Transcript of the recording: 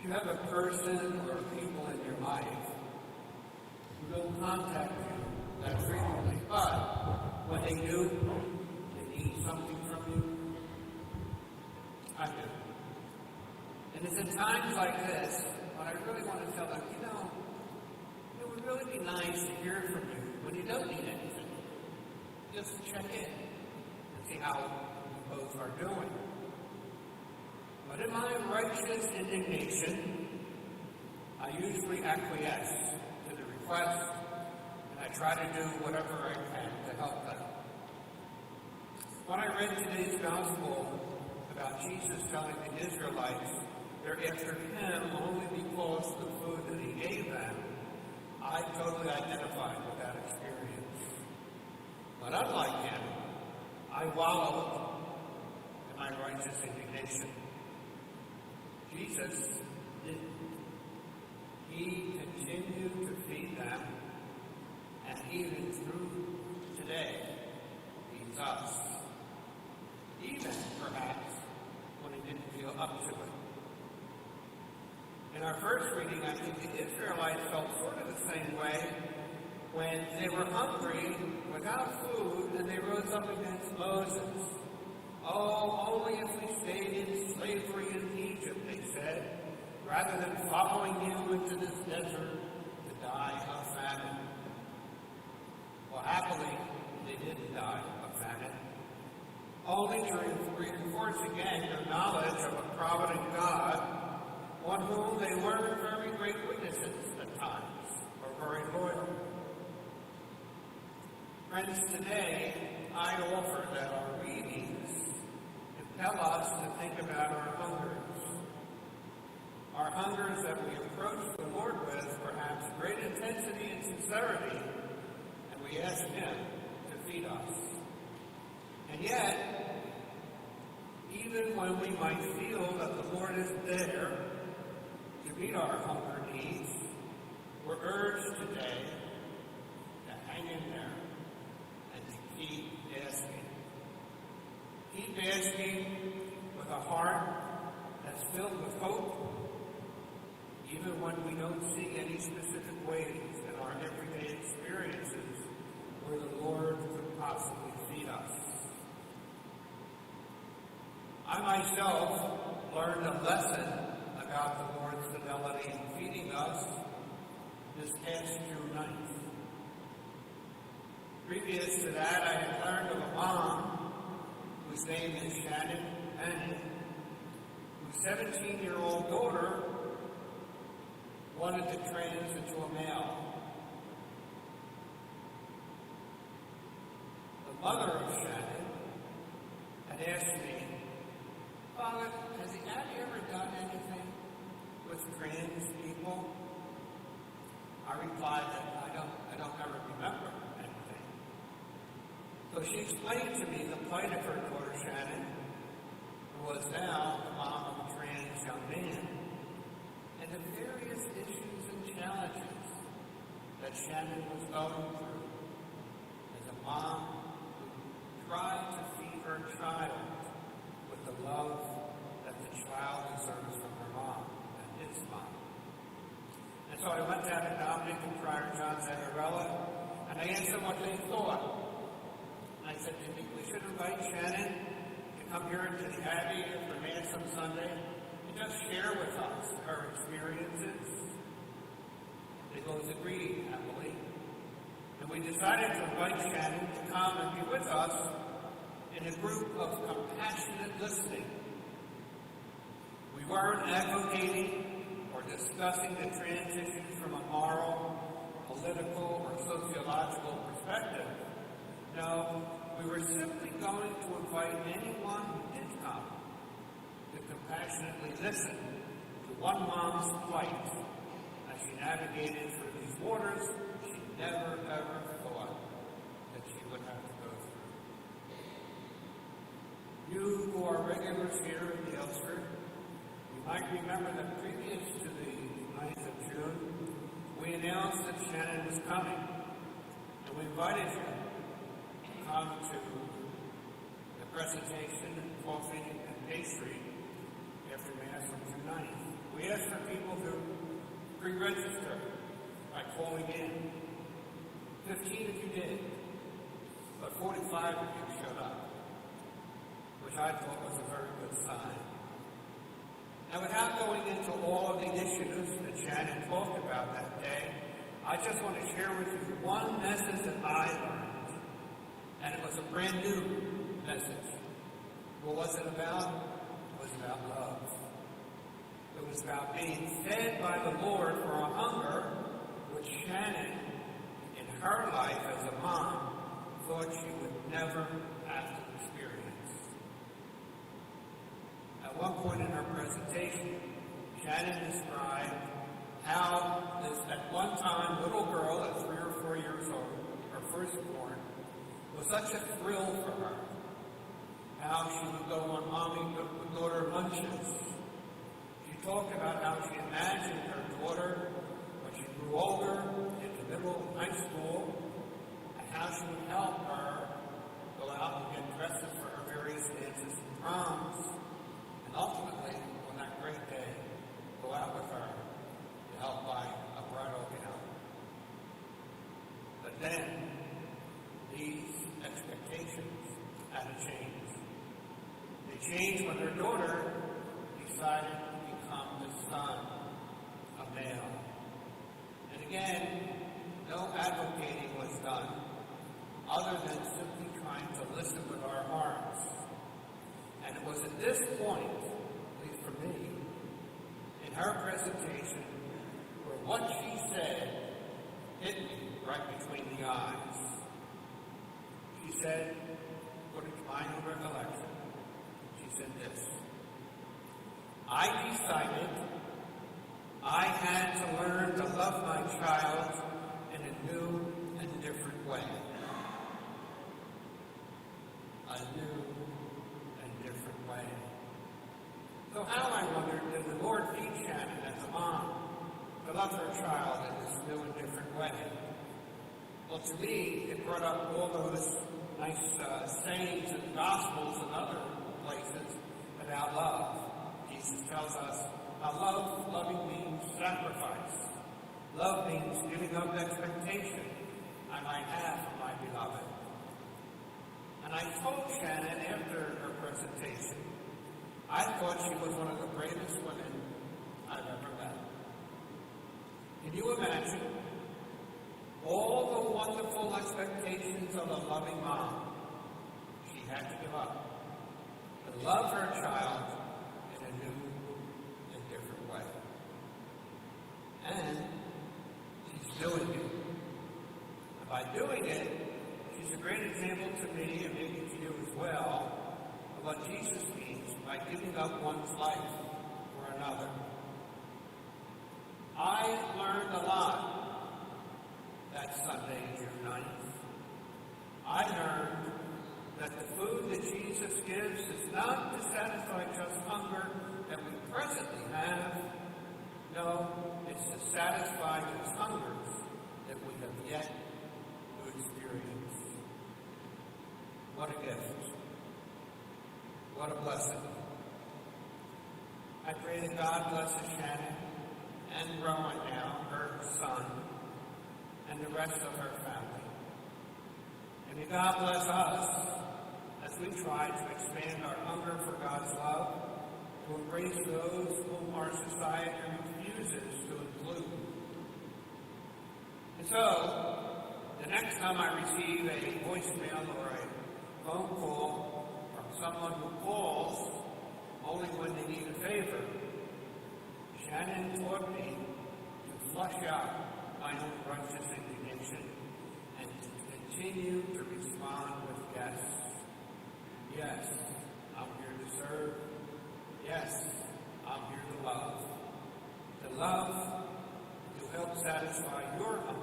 You have a person or people in your life who don't contact you that frequently, but when they do, they need something from you. I do. And it's in times like this when I really want to tell them, it would really be nice to hear from you when you don't need anything. Just check in and see how you both are doing. But in my righteous indignation, I usually acquiesce to the request, and I try to do whatever I can to help them. When I read today's gospel about Jesus telling the Israelites they're after him only because of the food that he gave them, I totally identified with that experience. But unlike him, I wallowed in my righteous indignation. Jesus didn't. He continued to feed them, and even through today, feeds us. Even, perhaps, when he didn't feel up to it. In our first reading, I think the Israelites felt sort of the same way when they were hungry, without food, and they rose up against Moses. Oh, only if we stayed in slavery in Egypt, they said, rather than following you into this desert to die of famine. Well, happily, they didn't die of famine. Only to reinforce again their knowledge of a provident God, on whom they weren't very great witnesses at times, or very loyal. Friends, today I offer that our readings compel us to think about our hungers. Our hungers that we approach the Lord with perhaps great intensity and sincerity, and we ask him to feed us. And yet, even when we might feel that the Lord is there to meet our hunger needs, we're urged today to hang in there and to keep asking. Keep asking with a heart that's filled with hope, even when we don't see any specific ways in our everyday experiences where the Lord could possibly feed us. I myself learned a lesson about the Lord's fidelity in feeding us this past June 9th. Previous to that, I had learned of a mom whose name is Shannon Manning, whose 17-year-old daughter wanted to trans into a male. The mother of Shannon had asked me, Father, has the Abbey ever done anything with trans people? I replied that I don't ever remember anything. So she explained to me the plight of her daughter Shannon, who was now the mom of a trans young man, and the various issues and challenges that Shannon was going through as a mom who tried to feed her child with the love that the child deserves from her mom and his mom. And so I went down to Dominic and Prior John Zagarella, and I asked them what they thought. And I said, do you think we should invite Shannon to come here into the Abbey for Mass on Sunday and just share with us her experiences? They both agreed happily. And we decided to invite Shannon to come and be with us in a group of compassionate listening. We weren't advocating or discussing the trans issues from a moral, political, or sociological perspective. No, we were simply going to invite anyone who did come to compassionately listen to one mom's plight as she navigated through these waters she never, ever thought that she would have to go through. You who are regulars here in the Elster, you might remember that previous to the 9th of June, we announced that Shannon was coming, and we invited you to come to the presentation and coffee and pastry after Mass on June 9th. We asked for people to pre-register by calling in. 15 of you did, but 45 of you showed up, which I thought was a very good sign. And without going into all of the initiatives that Shannon talked about that day, I just want to share with you one message that I learned, and it was a brand new message. What was it about? It was about love. It was about being fed by the Lord for a hunger which Shannon, in her life as a mom, thought she would never have to experience. At one point in her presentation, Shannon described how this, at one time, little girl at 3 or 4 years old, her firstborn, was such a thrill for her. How she would go on mommy with daughter lunches. She talked about how she imagined her daughter when she grew older, into middle and high school, and how she would help her go out and get dresses for her various dances and proms, and ultimately, on that great day, go out with her to help buy a bridal gown. But then, these expectations had to change. They changed when her daughter decided to become the son, a male. And again, no advocating was done, other than simply trying to listen with our hearts. And it was at this point, at least for me, in her presentation, where what she said hit me right between the eyes. She said, according to my own recollection, she said this: I decided I had to learn to love my child in a new and different way. A new and different way. So how, I wondered, did the Lord teach Shannon as a mom to love her child in this new and different way? Well, to me, it brought up all those nice sayings in the Gospels and other places about love. Jesus tells us how loving means sacrifice. Love means giving up expectation I might have for my beloved. And I told Shannon after her presentation, I thought she was one of the bravest women I've ever met. Can you imagine all the wonderful expectations of a loving mom she had to give up to love her child in a new and different way? And she's doing it. And by doing it, she's a great example to me, and maybe to you as well, of what Jesus means by giving up one's life for another. I learned a lot that Sunday, June 9th. I learned that the food that Jesus gives is not to satisfy just hunger that we presently have. No, it's to satisfy those hungers that we have yet to experience. What a gift. What a blessing. I pray that God blesses Shannon and Rowan now, her son, and the rest of her family. And may God bless us as we try to expand our hunger for God's love, to embrace those whom our society refuses to include. And so, the next time I receive a voicemail or a phone call from someone who calls only when they need a favor, Shannon taught me to flush out my own righteous indignation and to continue to respond with yes. Yes, I'm here to serve. Yes, I'm here to love. To love, to help satisfy your hunger